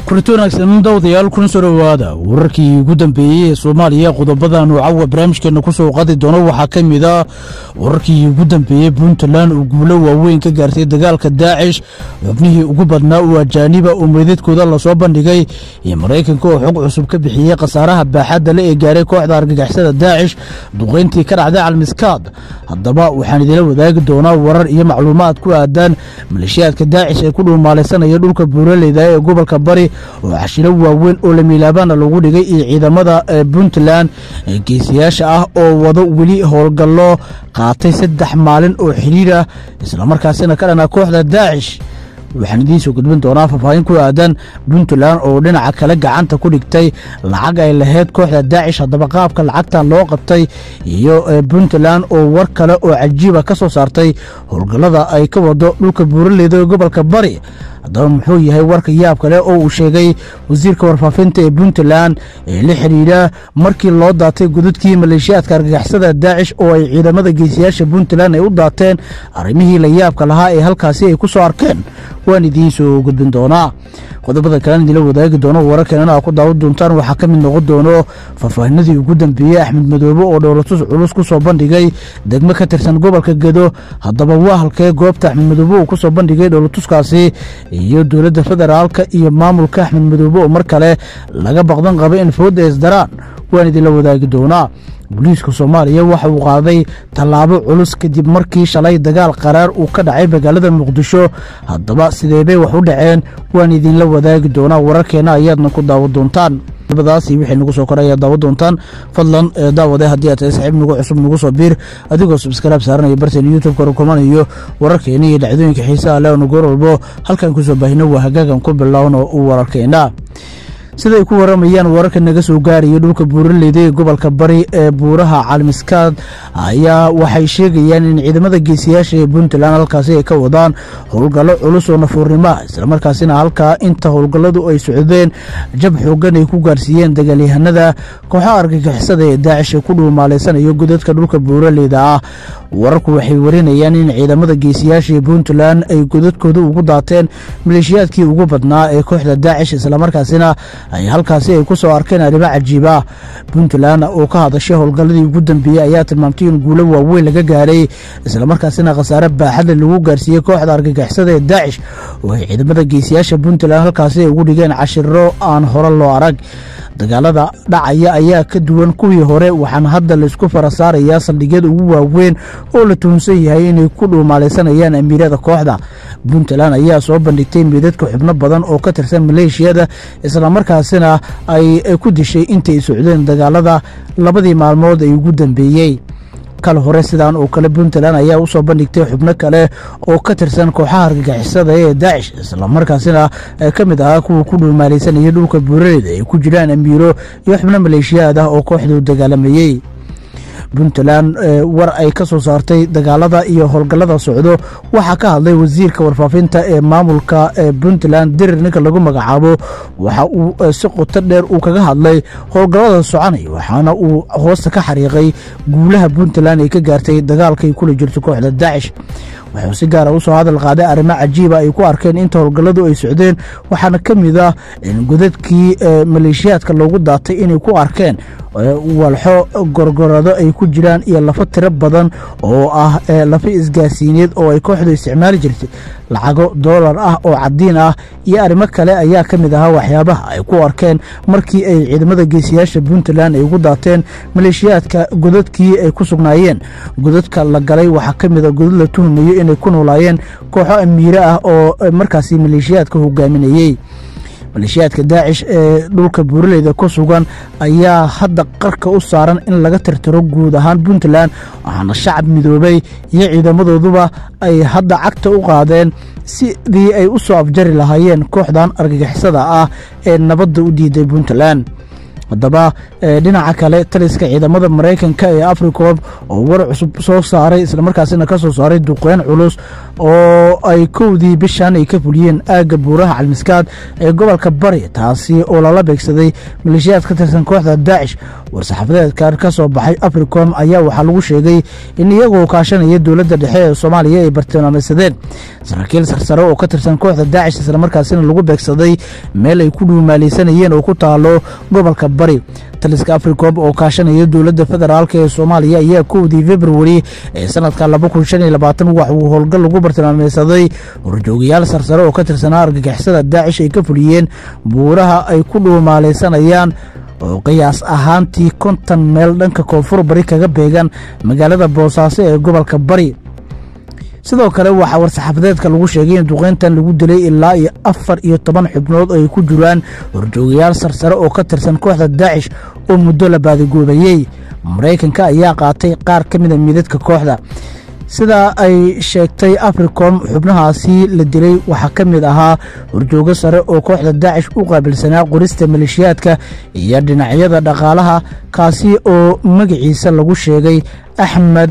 kuritoonagsan dawdayaal kuna soo dhawaada wararkii ugu dambeeyay ee Soomaaliya qodobadan oo caawa barnaamijkeena ku soo qaadi doono waxaa ka mid ah wararkii ugu dambeeyay Puntland oo guulo waaweyn ka gaartay dagaalka Daesh xubnihii ugu badnaa oo ajaaniba oo meedadkooda la soo bandhigay iyo Mareykanka oo xog cusub ka bixiyay qasaaraha baaxadda leh ee gaaray kooxda argagixisada Daesh duqeyntii ka dhacday Al-Miskaad haddaba waxaan idin wadaagi doonaa warar iyo macluumaad ku aadan maleeshiyadka Daesh ee ku dhumaalaysanaya dhulka buuraleyda ee gobolka Bari oo cashiro waaweyn oo la miilaabana lagu dhigay ciidamada Puntland geesiyaasha ah oo wado wali howlgallo qaatay 3 maalin oo xiriir ah isla markaasina ka dhana kooxda Daesh waxaan idin soo gudbin doonaa faahfaahin ku aadan Puntland oo dhinaca kale gacanta ku dhigtay lacag ay lahayd kooxda Daesh haddaba qaabka lacagta loo qabtay iyo Puntland oo war kale oo cajiib ah ka soo saartay howlgallada ay ka wado dhulka buuraleyda ee gobolka Bari haddaba muxuu yahay warka yaab kale oo uu sheegay wasiirka warfaafinta ee Puntland ee la xiriira markii loo daatay gududkii maleeshiyadka argagixisada Daesh oo ay ciidamada geesiyaasha Puntland ay u daateen arrimihii la yaabka lahaa ee halkaasi ay ku soo arkeen waan idin soo gudbin doonaa qodobada kale idin la wadaagi doono wararkeena ku daawad doontaan waxa ka mid noqon doono faahfaahinadii ugu dambeeyay Axmed Madoobe oo dowladda culus ku soo bandhigay degmo ka tirsan gobolka Gedo haddaba waa halkee goobta Axmed Madoobe uu ku soo bandhigay dowladtuskaasi iyo dowladda federaalka iyo maamulka Axmed Madoobe oo mar kale laga baqdan qaba in fooda isdaraan waan idin la wadaagi doonaa booliiska Soomaaliya waxa uu qaaday tallaabo culus kadib markii shalay dagaal qaraar uu ka dhacay magaalada Muqdisho haddaba sideebay wax u dhaceen waan idin la wadaagi doonaa wararkeena ayaadna ku daawad doontaan dabadaasi wixii nagu soo koraya daawad doontaan fadlan daawada haddii aad saaxiib nagu cusub nagu soo biir adigoo subscribe saaranaya barteen YouTube ka rukumanayo wararkeena iyo dhacdooyinka xiisaha leh oo goor walba halkan ku soo baahino waa hagaagan ku bilowno wararkeena sida ay ku waramayaan wararka naga soo gaaraya dhulka buuraleyda ee gobolka Bari ee buuraha Al-Miskaad ayaa waxay sheegayaan in ciidamada geesiyaasha ee Puntland halkaasi ay ka wadaan howlgallo culus oo nafuurnimo isla markaasina halka inta howlgalladu ay socdeen jab xoogan ay ku gaarsiiyeen dagaalyahanada kooxaha argagixisada ee Daesh ku dhumaalaysanaya godadka dhulka buuraleyda ah wararku waxay warinayaan in ciidamada geesiyaasha ee Puntland ay godadkooda ugu daateen maleeshiyadkii ugu badnaa ee kooxda Daesh isla markaasina ay halkaasi ay ku soo arkeen arrimo cajiib ah Puntland oo ka hadashay howlgalladii ugu dambeeyay ayaa tilmaamtay in guulo waaweyn laga gaaray isla markaasina qasaare baaxad lagu gaarsiiyay kooxda argagixisada ee Daesh oo ay ciidamada geesiyaasha Puntland halkaasi ay ugu dhigeen cashiro aan hore loo arag dagaalada dhacaya ayaa ka duwan kuwii hore waxaan hadda la isku farasaarayaa saldhigyada ugu waaweyn oo la tuhunsan yahay inay ku dhumaalaysanayaan amiirada kooxda Puntland ayaa soo bandhigtay meedadka xubno badan oo ka tirsan maleeshiyada isla markaasina ay ku dishay intay socdeen dagaalada labadii maalmood ay ugu dambeeyay kala hore sidaan oo kale Puntland ayaa u soo bandhigtay xubno kale oo ka tirsan kooxaha argagixisada ee Daesh isla markaasina ka mid ah kuwa ku dhumaalaysanaya dhulka buuraleyda ay ku jiraan amiiro iyo xubno maleeshiyada ah oo kooxdu dagaalamayay Puntland war ay ka soo saartay dagaalada iyo howlgallada socdo waxa ka hadlay wasiirka warfaafinta ee maamulka Puntland Dirir ninka lagu magacaabo waxa uu si qoto dheer uu kaga hadlay howlgallada soconay waxaana uu hoosta ka xariiqay guulaha Puntland ay ka gaartay dagaalkay kula jirto kooxda Daesh wuxuu si gaar ah u soo hadal qaaday arrimo cajiib ah ay ku arkeen inta howlgalladu ay socdeen waxaana ka mid ah in godadkii maleeshiyadka loogu daatay inay ku arkeen walxo gorgorado ay ku jiraan iyo lafo tiro badan oo ah lafo isgaarsiineed oo ay kooxdu isticmaali jirtay lacago dollar ah oo cadiin ah iyo arrimo kale ayaa ka mid ah waxyaabaha ay ku arkeen markii ay ciidamada geesiyaasha Puntland ay ugu daateen maleeshiyadka godadkii ay ku sugnaayeen godadka la galay waxa ka mid ah godad la tuhmayo inay ku noolaayeen kooxo amiiro ah oo markaasi maleeshiyadka hogaaminayay maleeshiyadka Daesh ee dhulka buuraleyda ku sugan ayaa hadda qarka u saaran in laga tirtiro guud ahaan Puntland waxaana shacab midoobay iyo ciidamadooduba ay hadda cagta u qaadeen sidii ay u soo afjari lahaayeen kooxdan argagixisada ah ee nabadda u diiday Puntland haddaba dhinaca kale taliska ciidamada Mareykanka ee Africom oo war cusub soo saaray isla markaasina ka soo saaray duqeyn culus oo ay kowdii bishan ay ka fuliyeen aagga buuraha Calmiskaad ee gobolka Bari taasi oo lala beegsaday maleeshiyaad ka tirsan kooxda Daesh war-saxaafadeedkan ka soo baxay Africom ayaa waxaa lagu sheegay in iyagoo kaashanaya dowladda dhexe ee Soomaaliya ay bartilmaameedsadeen saraakiil sarsare oo ka tirsan kooxda Daesh isla markaasina lagu beegsaday meel ay ku dhuumaaleysanayeen oo ku taalo gobolka Bari taliska Africom oo kaashanaya dowladda federaalka ee Soomaaliya ayaa kowdii February ee sanadka 2025 wax uu howlgal lagu bartilmaameedsaday horjoogayaal sarsare oo ka tirsan argagixisada Daesh ay ka fuliyeen buuraha ay ku dhuumaaleysanayaan oo qiyaas ahaantii 50 meel dhanka koonfur bari kaga beegan magaalada Boosaaso ee gobolka Bari sidoo kale waxa war-saxaafadeedka lagu sheegay in duqeyntan lagu dilay ilaa 14 xubnood ay ku jiraan horjoogayaal sarsare oo ka tirsan kooxda Daesh oo muddo la baadigoobay Mareykanka ayaa qaatay qaar ka mid ah midadka kooxda sida ay sheegtay Africom xubnahaasi la dilay waxa ka mid ahaa horjooga sare oo kooxda Daesh u qaabilsanaa qorista maleeshiyaadka iyo dhinacyada dhaqaalaha kaasi oo magaciisa lagu sheegay Ahmed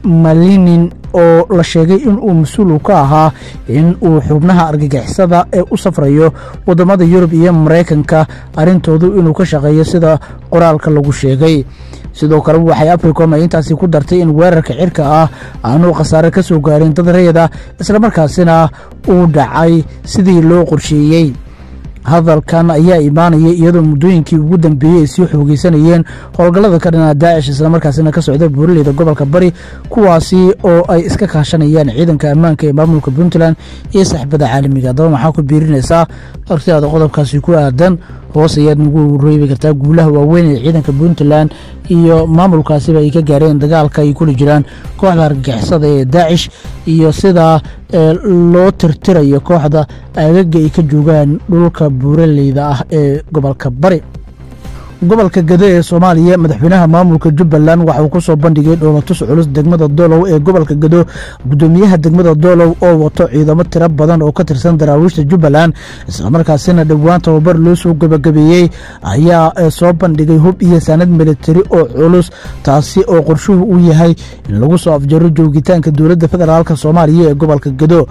Malinin oo la sheegay in uu mas'uul ka ahaa in uu xubnaha argagixisada ee u safrayo wadamada Yurub iyo Mareykanka arintoodu inuu ka shaqeeyo sida qoraalka lagu sheegay sidoo kale waxay Africom intaasi ku dartay in weerarka cirka ah aanu khasaare ka soo gaarin dad rayida isla markaasina uu dhacay sidii loo qorsheeyay hadalkan ayaa imaanaya iyadoo muddooyinkii ugu dambeeyay si xoogeysanayeen howlgallada ka dhanaa Daesh isla markaasina ka socda buuraleyda gobolka Bari kuwaasi oo ay iska kaashanayaan ciidanka ammaanka ee maamulka Puntland iyo saaxiibada caalamiga daba maxaa ku biirinaysaa aragtida qodobkaasi ku aadan hoos ayaad nagu reebi kartaa guulaha waaweyn ee ciidanka Puntland iyo maamulkaasiba ay ka gaareen dagaalka ay kula jiraan kooxda argagixisada ee Daesh iyo sida loo tirtirayo kooxda aagaga ay ka joogaan dhulka buuraleyda ah ee gobolka Bari gobolka Gado ee Soomaaliya madaxweynaha maamulka Jubbaland waxa uu ku soo bandhigay dhoolatus culus degmada Doolow ee gobolka Gado gudoomiyaha degmada Doolow oo wato ciidamo tiro badan oo ka tirsan daraawiishta Jubbaland isla markaasina dhawaan tababar loo soo gabagabeeyay ayaa soo bandhigay hub iyo sanad military oo culus taasi oo qorshuhu u yahay in lagu soo afjaro joogitaanka dowladda federaalka Soomaaliya ee gobolka Gado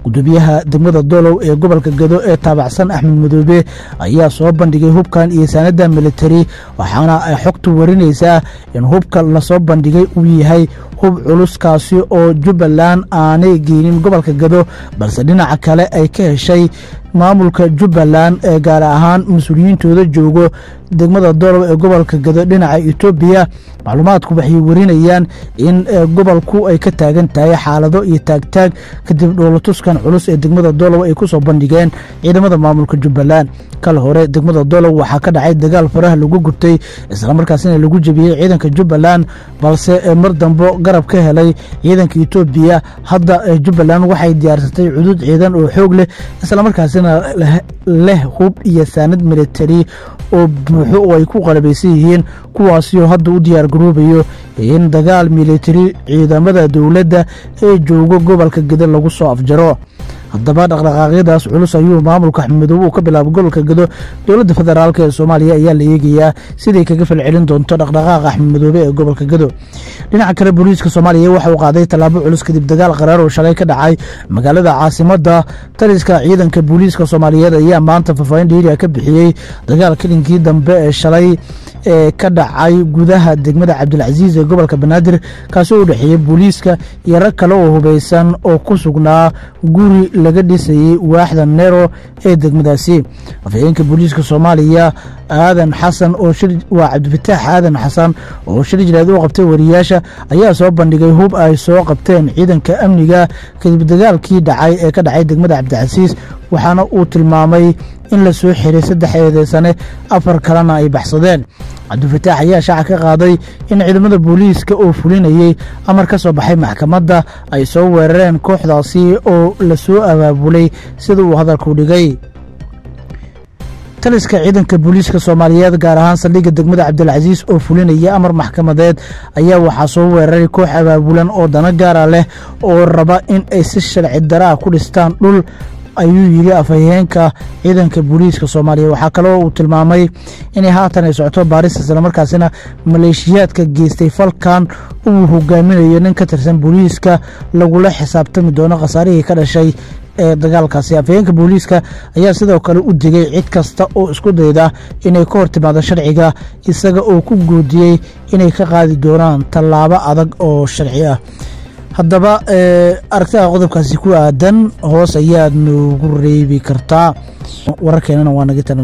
gudoomiyaha degmada Doolow ee gobolka Gado ee taabacsan Axmed Madoobe ayaa soo bandhigay hubkan iyo sanada military waxaana ay xogtu warinaysaa in hubka la soo bandhigay uu yahay hub culus kaasi oo Jubbaland aanay geenin gobolka Gado balse dhinaca kale ay ka heshay maamulka Jubbaland ee gaar ahaan mas'uuliyiintooda joogo degmada Doolow ee gobolka Gado dhinaca Itoobiya macluumaadku waxay warinayaan in gobolku ay ka taagan tahay xaalado iyo taagtaag kadib dhoolatuskan culus ee degmada Doolow ay ku soo bandhigeen ciidamada maamulka Jubbaland kala hore degmada Doolow waxa ka dhacay dagaal faraha lagu gurtay isla markaasina lagu jabiyay ciidanka Jubbaland balse mar dambo garab ka helay ciidanka Itoobiya hadda Jubbaland waxay diyaarsatay cudud ciidan oo xoog leh isla markaasina leh hub iyo sanad military oo buuxo oo ay ku qalabeysan yihiin kuwaasi oo hadda u diyaar garoobayo in dagaal military ciidamada dawladda ee joogo gobolka Gado lagu soo afjaro haddaba dhaqdhaqaaqyadaas culus ayuu maamulka Axmed Madoobe ka bilaabay gobolka Gado dowladda federaalka ee Soomaaliya ayaa la eegayaa sidii kaga falcelin doonto dhaqdhaqaaqa Axmed Madoobe ee gobolka Gado dhinaca kale booliiska Soomaaliya waxa uu qaaday talaabo culus kadib dagaal qaraar oo shalay ka dhacay magaalada caasimadda taliska ciidanka booliiska Soomaaliyeed ayaa maanta faafayn dheeri ka bixiyay dagaalka dhinkii dambe ee shalay ka dhacay gudaha degmada Cabdilcaziz ee gobolka Banaadir kaas oo u dhaxeeyay booliiska iyo rag kale oo hubeysan oo ku sugnaa guri laga dhisay waaxda Nero ee degmadaasi afhayeenka booliiska Soomaaliya aadan xasan oo waa Cabdifataax aadan xasan oo shirjilad u qabtay wariyaasha ayaa soo bandhigay hub ay soo qabteen ciidanka amniga kadib dagaalkii dhacay ee ka dhacay degmada Cabdilcaziz waxaana uu tilmaamay in la soo xiray 3 eedeysane 4 kalena ay baxsadeen Cabdifataax ayaa shaaca ka qaaday in ciidamada booliiska oo fulinayay amar ka soo baxay maxkamadda ay soo weerareen kooxdaasi oo la soo abaabulay sida uu hadalku dhigay taliska ciidanka booliiska Soomaaliyeed gaar ahaan saldhigga degmada Cabdilcaziz oo fulinaya amar maxkamadeed ayaa waxa soo weeraray koox abaabulan oo dana gaar ah leh oo raba in ay si sharci darro ku dhistaan dhul ayuu yiri afhayeenka ciidanka booliiska Soomaaliya. waxa kale oo uu tilmaamay inay haatan ay socoto baaris isla markaasina maleeshiyaadka geystay falkan uu hogaaminayo nin ka tirsan booliiska lagula xisaabtami doono khasaarihii ka dhashay ee dagaalkaasi. afhayeenka booliiska ayaa sidoo kale u digay cid kasta oo isku dayda inay ka hortimaado sharciga, isaga oo ku goodiyay inay ka qaadi doonaan tallaabo adag oo sharci ah. haddaba aragtida qodobkaasi ku aadan hoos ayaad noogu reebi kartaa. wararkeenana waa naga tan